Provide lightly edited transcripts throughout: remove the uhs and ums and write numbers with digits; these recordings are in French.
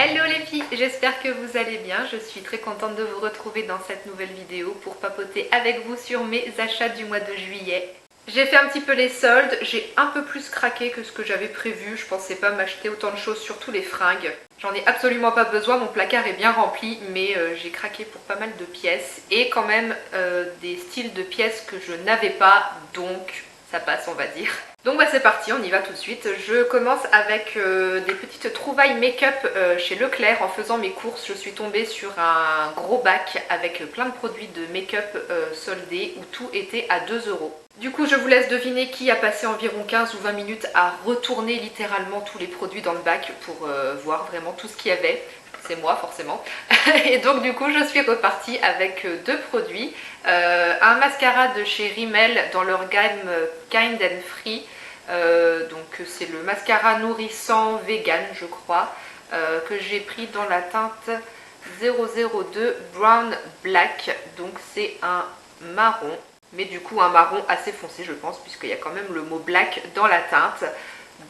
Hello les filles, j'espère que vous allez bien. Je suis très contente de vous retrouver dans cette nouvelle vidéo pour papoter avec vous sur mes achats du mois de juillet. J'ai fait un petit peu les soldes, j'ai un peu plus craqué que ce que j'avais prévu. Je pensais pas m'acheter autant de choses, surtout les fringues. J'en ai absolument pas besoin, mon placard est bien rempli, mais j'ai craqué pour pas mal de pièces. Et quand même des styles de pièces que je n'avais pas, donc ça passe on va dire. Donc c'est parti, on y va tout de suite. Je commence avec des petites trouvailles make-up chez Leclerc. En faisant mes courses, je suis tombée sur un gros bac avec plein de produits de make-up soldés où tout était à 2 €. Du coup, je vous laisse deviner qui a passé environ 15 ou 20 minutes à retourner littéralement tous les produits dans le bac pour voir vraiment tout ce qu'il y avait. C'est moi forcément. Et donc du coup je suis repartie avec deux produits. Un mascara de chez Rimmel dans leur gamme Kind and Free. Donc c'est le mascara nourrissant vegan je crois. Que j'ai pris dans la teinte 002 Brown Black. Donc c'est un marron. Mais du coup un marron assez foncé je pense puisqu'il y a quand même le mot black dans la teinte.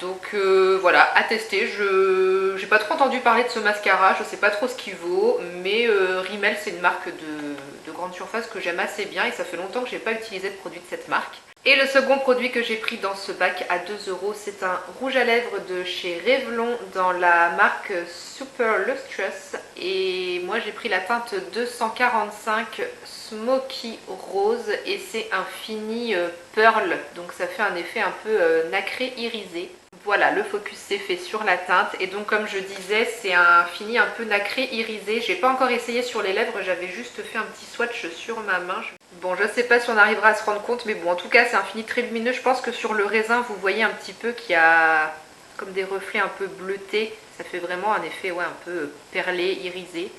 Donc voilà, à tester. Je n'ai pas trop entendu parler de ce mascara, je sais pas trop ce qu'il vaut, mais Rimmel c'est une marque de grande surface que j'aime assez bien et ça fait longtemps que j'ai pas utilisé de produit de cette marque. Et le second produit que j'ai pris dans ce bac à 2 €, c'est un rouge à lèvres de chez Revlon dans la marque Super Lustrous. Et moi j'ai pris la teinte 245 Smoky Rose et c'est un fini pearl, donc ça fait un effet un peu nacré irisé. Voilà, le focus s'est fait sur la teinte et donc comme je disais c'est un fini un peu nacré irisé. J'ai pas encore essayé sur les lèvres, j'avais juste fait un petit swatch sur ma main. Bon, je sais pas si on arrivera à se rendre compte, mais bon, en tout cas c'est un fini très lumineux. Je pense que sur le raisin vous voyez un petit peu qu'il y a comme des reflets un peu bleutés. Ça fait vraiment un effet ouais, un peu perlé, irisé.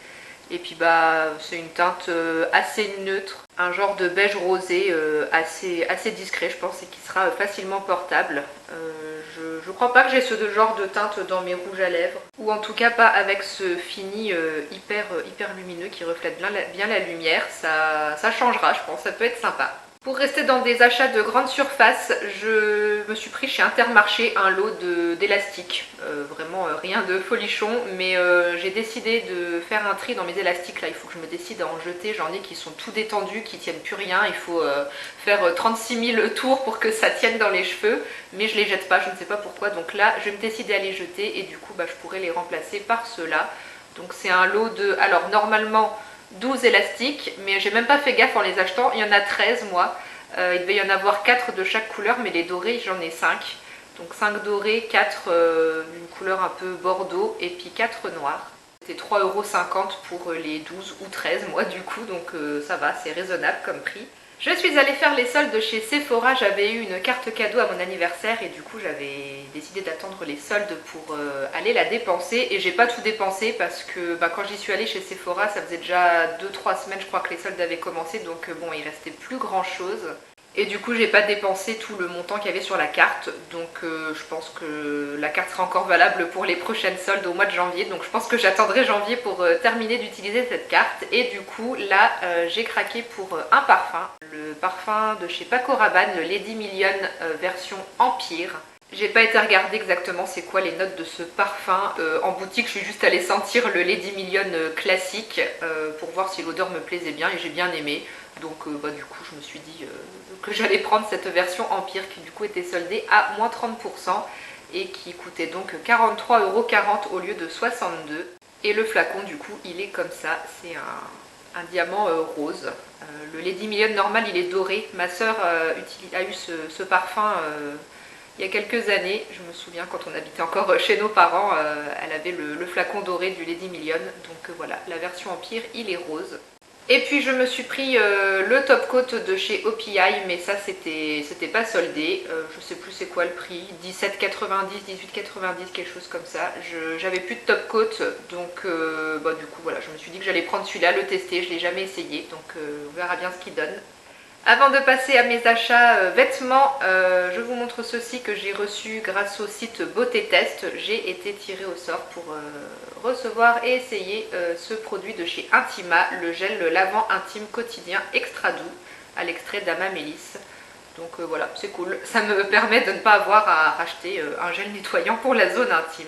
Et puis bah c'est une teinte assez neutre, un genre de beige rosé assez discret je pense et qui sera facilement portable. Je crois pas que j'ai ce genre de teinte dans mes rouges à lèvres, ou en tout cas pas avec ce fini hyper lumineux qui reflète bien la lumière. Ça changera je pense, ça peut être sympa. Pour rester dans des achats de grande surface, je me suis pris chez Intermarché un lot d'élastiques. Vraiment rien de folichon, mais j'ai décidé de faire un tri dans mes élastiques. Là, il faut que je me décide à en jeter. J'en ai qui sont tout détendus, qui tiennent plus rien. Il faut faire 36 000 tours pour que ça tienne dans les cheveux. Mais je les jette pas, je ne sais pas pourquoi. Donc là, je vais me décider à les jeter et du coup, bah, je pourrais les remplacer par ceux-là. Donc c'est un lot de... Alors normalement... 12 élastiques, mais j'ai même pas fait gaffe en les achetant, il y en a 13 moi. Il devait y en avoir 4 de chaque couleur, mais les dorés j'en ai 5. Donc 5 dorés, 4 d'une couleur un peu bordeaux et puis 4 noirs. C'était 3,50 € pour les 12 ou 13 moi du coup, donc ça va, c'est raisonnable comme prix. Je suis allée faire les soldes chez Sephora, j'avais eu une carte cadeau à mon anniversaire et du coup j'avais décidé d'attendre les soldes pour aller la dépenser et j'ai pas tout dépensé parce que bah, quand j'y suis allée chez Sephora ça faisait déjà 2-3 semaines je crois que les soldes avaient commencé, donc bon il restait plus grand chose. Et du coup j'ai pas dépensé tout le montant qu'il y avait sur la carte, donc je pense que la carte sera encore valable pour les prochaines soldes au mois de janvier, donc je pense que j'attendrai janvier pour terminer d'utiliser cette carte. Et du coup là j'ai craqué pour un parfum, le parfum de chez Paco Rabanne, le Lady Million version Empire. J'ai pas été regarder exactement c'est quoi les notes de ce parfum en boutique, je suis juste allée sentir le Lady Million classique pour voir si l'odeur me plaisait bien et j'ai bien aimé. Donc bah, du coup je me suis dit que j'allais prendre cette version Empire qui du coup était soldée à moins 30% et qui coûtait donc 43,40 € au lieu de 62. Et le flacon du coup il est comme ça, c'est un diamant rose. Le Lady Million normal il est doré, ma soeur a eu ce parfum il y a quelques années, je me souviens quand on habitait encore chez nos parents, elle avait le flacon doré du Lady Million, donc voilà, la version Empire il est rose. Et puis je me suis pris le top coat de chez OPI, mais ça c'était pas soldé, je sais plus c'est quoi le prix, 17,90, 18,90, quelque chose comme ça. J'avais plus de top coat, donc bah, du coup voilà, je me suis dit que j'allais prendre celui-là, le tester, je l'ai jamais essayé, donc on verra bien ce qu'il donne. Avant de passer à mes achats vêtements, je vous montre ceci que j'ai reçu grâce au site Beauté Test. J'ai été tirée au sort pour recevoir et essayer ce produit de chez Intima, le gel lavant intime quotidien extra doux à l'extrait d'Amamélis. Donc voilà, c'est cool, ça me permet de ne pas avoir à racheter un gel nettoyant pour la zone intime.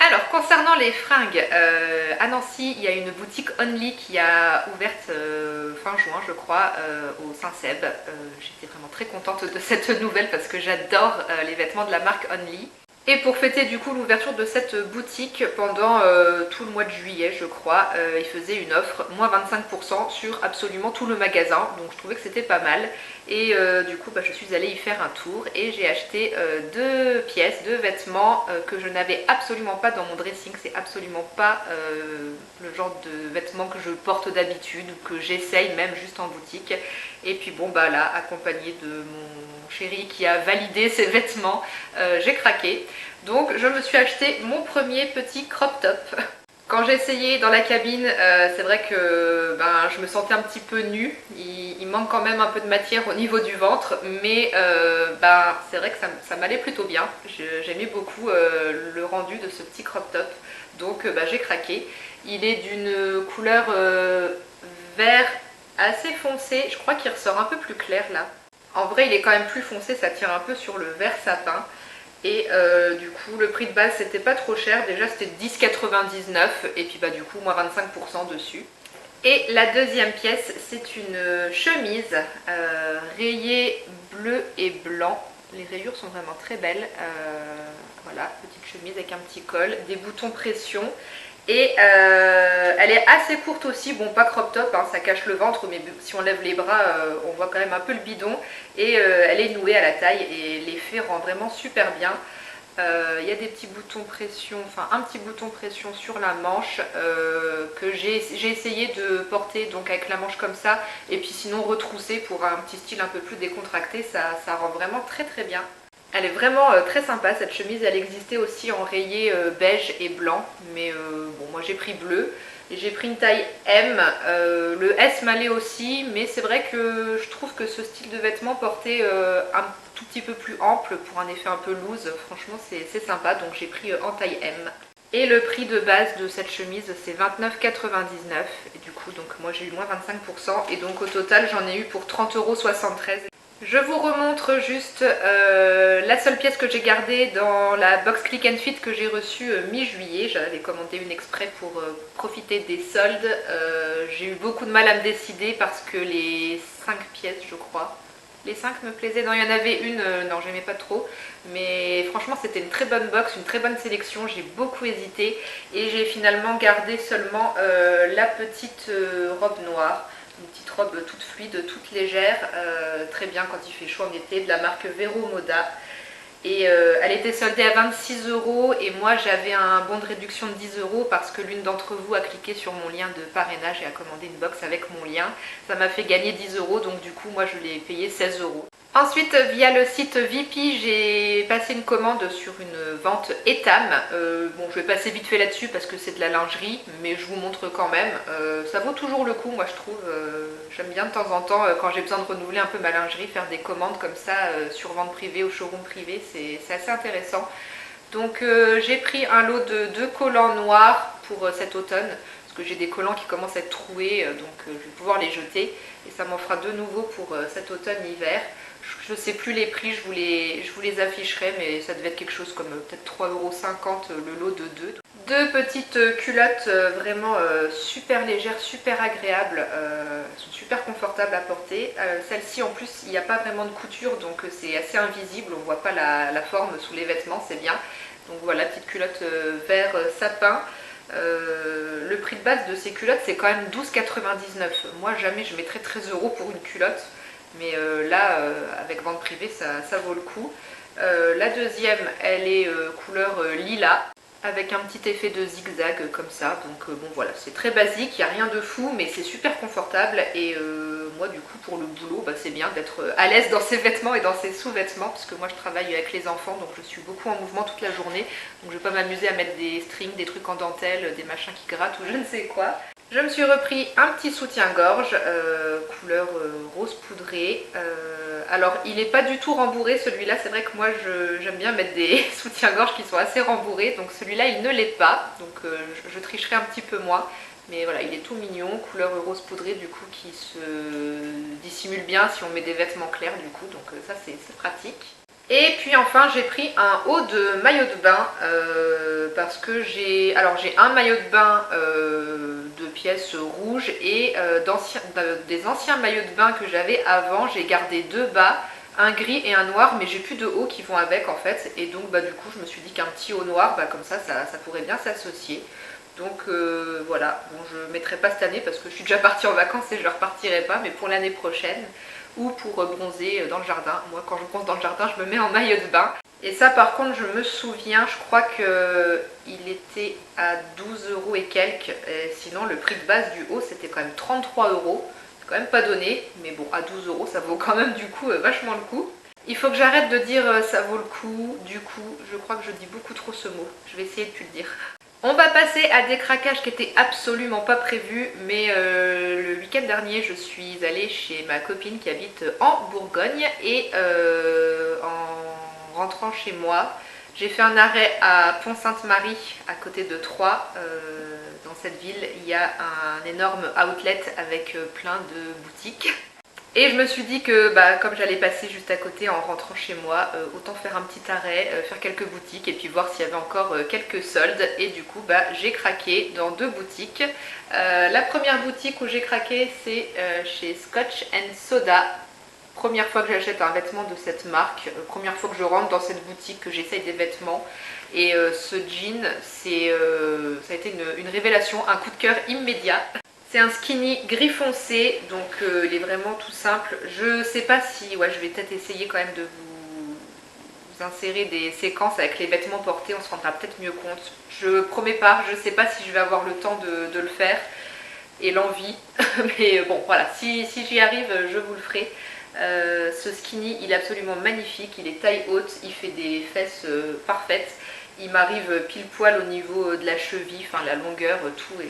Alors, concernant les fringues, à Nancy, il y a une boutique Only qui a ouverte fin juin, je crois, au Saint-Seb. J'étais vraiment très contente de cette nouvelle parce que j'adore les vêtements de la marque Only. Et pour fêter du coup l'ouverture de cette boutique pendant tout le mois de juillet, je crois, ils faisaient une offre, moins 25% sur absolument tout le magasin. Donc je trouvais que c'était pas mal. Et du coup, je suis allée y faire un tour et j'ai acheté deux pièces, deux vêtements que je n'avais absolument pas dans mon dressing. C'est absolument pas le genre de vêtements que je porte d'habitude ou que j'essaye même juste en boutique. Et puis bon, là, accompagnée de mon chéri qui a validé ses vêtements, j'ai craqué. Donc je me suis acheté mon premier petit crop top. Quand j'ai essayé dans la cabine, c'est vrai que je me sentais un petit peu nue. Il manque quand même un peu de matière au niveau du ventre, mais c'est vrai que ça m'allait plutôt bien. J'aimais beaucoup le rendu de ce petit crop top, donc j'ai craqué. Il est d'une couleur vert assez foncé, je crois qu'il ressort un peu plus clair là. En vrai il est quand même plus foncé, ça tire un peu sur le vert sapin. Et du coup le prix de base c'était pas trop cher, déjà c'était 10,99 et puis du coup moins 25% dessus. Et la deuxième pièce c'est une chemise rayée bleu et blanc. Les rayures sont vraiment très belles. Voilà, petite chemise avec un petit col, des boutons pression. Et elle est assez courte aussi, bon pas crop top, hein, ça cache le ventre, mais si on lève les bras, on voit quand même un peu le bidon. Et elle est nouée à la taille et l'effet rend vraiment super bien. Il y a des petits boutons pression, enfin un petit bouton pression sur la manche que j'ai essayé de porter donc avec la manche comme ça. Et puis sinon retroussé pour un petit style un peu plus décontracté, ça rend vraiment très très bien. Elle est vraiment très sympa cette chemise, elle existait aussi en rayé beige et blanc, mais bon moi j'ai pris bleu et j'ai pris une taille M, le S m'allait aussi, mais c'est vrai que je trouve que ce style de vêtement porté un tout petit peu plus ample pour un effet un peu loose, franchement c'est sympa, donc j'ai pris en taille M. Et le prix de base de cette chemise c'est 29,99 et du coup donc moi j'ai eu moins 25% et donc au total j'en ai eu pour 30,73 €. Je vous remontre juste la seule pièce que j'ai gardée dans la box Click and Fit que j'ai reçue mi-juillet. J'avais commandé une exprès pour profiter des soldes. J'ai eu beaucoup de mal à me décider parce que les 5 pièces, je crois, les 5 me plaisaient. Non, il y en avait une, non, j'aimais pas trop. Mais franchement, c'était une très bonne box, une très bonne sélection. J'ai beaucoup hésité et j'ai finalement gardé seulement la petite robe noire. Une petite robe toute fluide, toute légère, très bien quand il fait chaud en été, de la marque Vero Moda. Et elle était soldée à 26 € et moi j'avais un bon de réduction de 10 € parce que l'une d'entre vous a cliqué sur mon lien de parrainage et a commandé une box avec mon lien. Ça m'a fait gagner 10 € donc du coup moi je l'ai payé 16 €. Ensuite, via le site Vipi, j'ai passé une commande sur une vente Etam. Bon, je vais passer vite fait là-dessus parce que c'est de la lingerie, mais je vous montre quand même. Ça vaut toujours le coup, moi je trouve. J'aime bien de temps en temps, quand j'ai besoin de renouveler un peu ma lingerie, faire des commandes comme ça sur vente privée, au showroom privé, c'est assez intéressant. Donc j'ai pris un lot de 2 collants noirs pour cet automne. Parce que j'ai des collants qui commencent à être troués, donc je vais pouvoir les jeter. Et ça m'en fera de nouveau pour cet automne-hiver. Je ne sais plus les prix, je vous les afficherai, mais ça devait être quelque chose comme peut-être 3,50 € le lot de 2. Deux petites culottes vraiment super légères, super agréables, elles sont super confortables à porter. Celle-ci en plus il n'y a pas vraiment de couture donc c'est assez invisible, on ne voit pas la forme sous les vêtements, c'est bien. Donc voilà, petite culotte vert sapin. Le prix de base de ces culottes c'est quand même 12,99 €. Moi jamais je mettrais 13 € pour une culotte. Mais là, avec vente privée, ça vaut le coup. La deuxième, elle est couleur lilas, avec un petit effet de zigzag comme ça. Donc bon voilà, c'est très basique, il n'y a rien de fou, mais c'est super confortable. Et moi du coup, pour le boulot, c'est bien d'être à l'aise dans ses vêtements et dans ses sous-vêtements, parce que moi je travaille avec les enfants, donc je suis beaucoup en mouvement toute la journée. Donc je ne vais pas m'amuser à mettre des strings, des trucs en dentelle, des machins qui grattent ou je ne sais quoi. Je me suis repris un petit soutien-gorge couleur rose poudré. Alors il n'est pas du tout rembourré celui-là, c'est vrai que moi j'aime bien mettre des soutiens-gorge qui sont assez rembourrés, donc celui-là il ne l'est pas, donc je tricherai un petit peu moins. Mais voilà, il est tout mignon, couleur rose poudré du coup qui se dissimule bien si on met des vêtements clairs du coup, donc ça c'est pratique. Et puis enfin j'ai pris un haut de maillot de bain parce que j'ai un maillot de bain de pièces rouges et des anciens maillots de bain que j'avais avant. J'ai gardé deux bas, un gris et un noir, mais j'ai plus de haut qui vont avec en fait. Et donc du coup je me suis dit qu'un petit haut noir, comme ça pourrait bien s'associer. Donc voilà, bon, je ne mettrai pas cette année parce que je suis déjà partie en vacances et je ne repartirai pas, mais pour l'année prochaine ou pour bronzer dans le jardin. Moi quand je bronze dans le jardin je me mets en maillot de bain. Et ça par contre je me souviens, je crois qu'il était à 12 euros et quelques. Et sinon le prix de base du haut c'était quand même 33 euros. C'est quand même pas donné, mais bon à 12 euros ça vaut quand même du coup vachement le coup. Il faut que j'arrête de dire ça vaut le coup, du coup je crois que je dis beaucoup trop ce mot. Je vais essayer de plus le dire. On va passer à des craquages qui étaient absolument pas prévus, mais le week-end dernier, je suis allée chez ma copine qui habite en Bourgogne et en rentrant chez moi, j'ai fait un arrêt à Pont-Sainte-Marie, à côté de Troyes. Dans cette ville, il y a un énorme outlet avec plein de boutiques. Et je me suis dit que comme j'allais passer juste à côté en rentrant chez moi, autant faire un petit arrêt, faire quelques boutiques et puis voir s'il y avait encore quelques soldes. Et du coup j'ai craqué dans deux boutiques. La première boutique où j'ai craqué c'est chez Scotch and Soda. Première fois que j'achète un vêtement de cette marque, première fois que je rentre dans cette boutique, que j'essaye des vêtements. Et ce jean, ça a été une révélation, un coup de cœur immédiat. C'est un skinny gris foncé, donc il est vraiment tout simple. Je sais pas si, je vais peut-être essayer quand même de vous insérer des séquences avec les vêtements portés, on se rendra peut-être mieux compte. Je promets pas, je sais pas si je vais avoir le temps de le faire et l'envie, mais bon voilà, si j'y arrive, je vous le ferai. Ce skinny, il est absolument magnifique, il est taille haute, il fait des fesses parfaites. Il m'arrive pile poil au niveau de la cheville, enfin la longueur,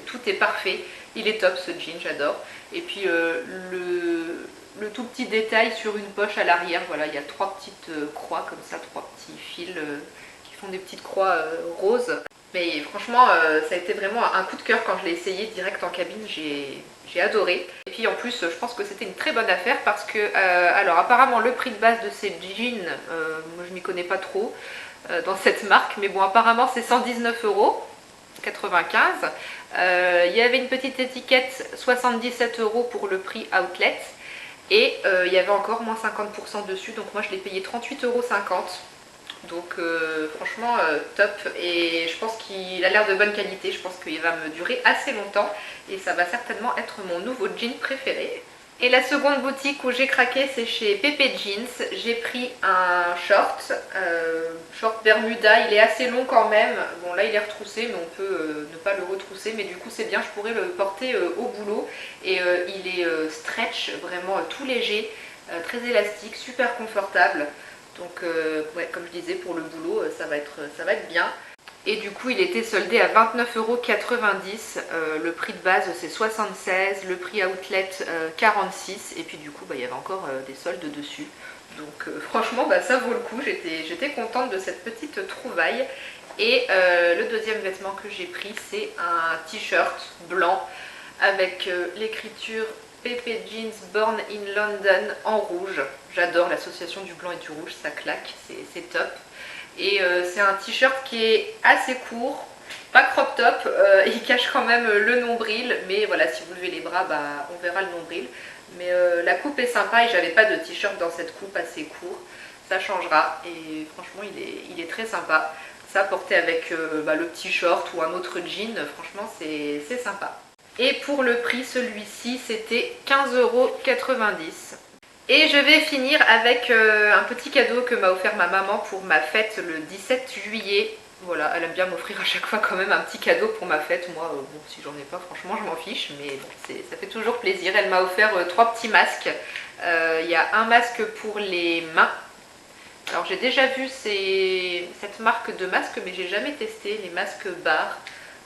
tout est parfait. Il est top ce jean, j'adore. Et puis le tout petit détail sur une poche à l'arrière, voilà, il y a trois petites croix comme ça, trois petits fils qui font des petites croix roses. Mais franchement, ça a été vraiment un coup de cœur quand je l'ai essayé direct en cabine, j'ai adoré. Et puis en plus, je pense que c'était une très bonne affaire parce que, alors apparemment le prix de base de ces jeans, moi je m'y connais pas trop dans cette marque, mais bon apparemment c'est 119 euros. 95. Il y avait une petite étiquette 77 euros pour le prix outlet et il y avait encore moins 50% dessus, donc moi je l'ai payé 38,50 euros. Donc franchement top, et je pense qu'il a l'air de bonne qualité, je pense qu'il va me durer assez longtemps et ça va certainement être mon nouveau jean préféré. Et la seconde boutique où j'ai craqué c'est chez Pepe Jeans. J'ai pris un short Bermuda, il est assez long quand même. Bon là il est retroussé mais on peut ne pas le retrousser, mais du coup c'est bien, je pourrais le porter au boulot. Et il est stretch, vraiment tout léger, très élastique, super confortable. Donc comme je disais, pour le boulot ça va être bien. Et du coup il était soldé à 29,90 €, le prix de base c'est 76, le prix outlet 46, et puis du coup il y avait encore des soldes dessus. Donc franchement ça vaut le coup, j'étais contente de cette petite trouvaille. Et le deuxième vêtement que j'ai pris c'est un t-shirt blanc avec l'écriture Pepe Jeans Born in London en rouge. J'adore l'association du blanc et du rouge, ça claque, c'est top. Et c'est un t-shirt qui est assez court, pas crop top, il cache quand même le nombril, mais voilà, si vous levez les bras, on verra le nombril. Mais la coupe est sympa et j'avais pas de t-shirt dans cette coupe assez court, ça changera et franchement il est très sympa. Ça porté avec le petit short ou un autre jean, franchement c'est sympa. Et pour le prix, celui-ci c'était 15,90 €. Et je vais finir avec un petit cadeau que m'a offert ma maman pour ma fête le 17 juillet. Voilà, elle aime bien m'offrir à chaque fois quand même un petit cadeau pour ma fête. Moi, bon, si j'en ai pas, franchement, je m'en fiche, mais bon, ça fait toujours plaisir. Elle m'a offert trois petits masques. Il y a un masque pour les mains. Alors j'ai déjà vu cette marque de masque, mais j'ai jamais testé les masques barres.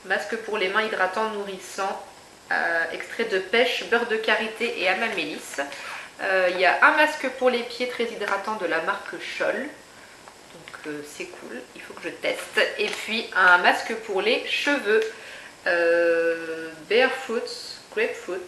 Masque pour les mains hydratant, nourrissant, extrait de pêche, beurre de karité et amamélis. Il y a un masque pour les pieds très hydratant de la marque Scholl, donc c'est cool, il faut que je teste. Et puis un masque pour les cheveux Barefoot Grapefruit,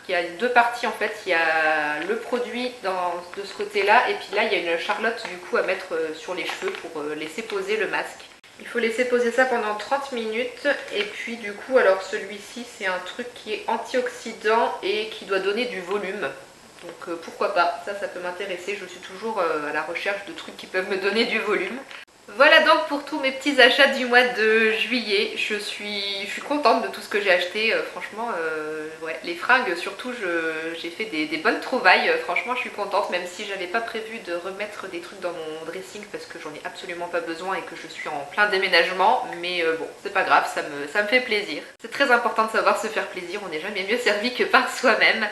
Il y a deux parties en fait, il y a le produit de ce côté-là et puis là il y a une charlotte du coup à mettre sur les cheveux pour laisser poser le masque. Il faut laisser poser ça pendant 30 minutes et puis du coup alors celui-ci c'est un truc qui est antioxydant et qui doit donner du volume. Donc pourquoi pas, ça peut m'intéresser, je suis toujours à la recherche de trucs qui peuvent me donner du volume. Voilà donc pour tous mes petits achats du mois de juillet. Je suis contente de tout ce que j'ai acheté. Franchement, ouais, les fringues surtout, j'ai fait des bonnes trouvailles. Franchement, je suis contente, même si j'avais pas prévu de remettre des trucs dans mon dressing parce que j'en ai absolument pas besoin et que je suis en plein déménagement. Mais bon, c'est pas grave, ça me fait plaisir. C'est très important de savoir se faire plaisir. On n'est jamais mieux servi que par soi-même.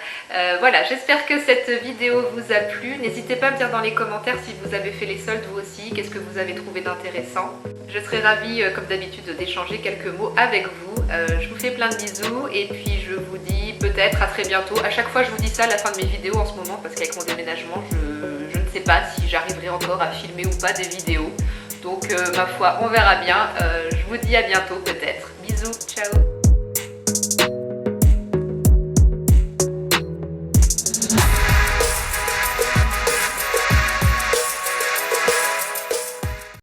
Voilà, j'espère que cette vidéo vous a plu. N'hésitez pas à me dire dans les commentaires si vous avez fait les soldes vous aussi. Qu'est-ce que vous avez trouvé d'intéressant. Je serai ravie comme d'habitude d'échanger quelques mots avec vous. Je vous fais plein de bisous et puis je vous dis peut-être à très bientôt. À chaque fois je vous dis ça à la fin de mes vidéos en ce moment parce qu'avec mon déménagement je ne sais pas si j'arriverai encore à filmer ou pas des vidéos. Donc ma foi on verra bien. Je vous dis à bientôt peut-être.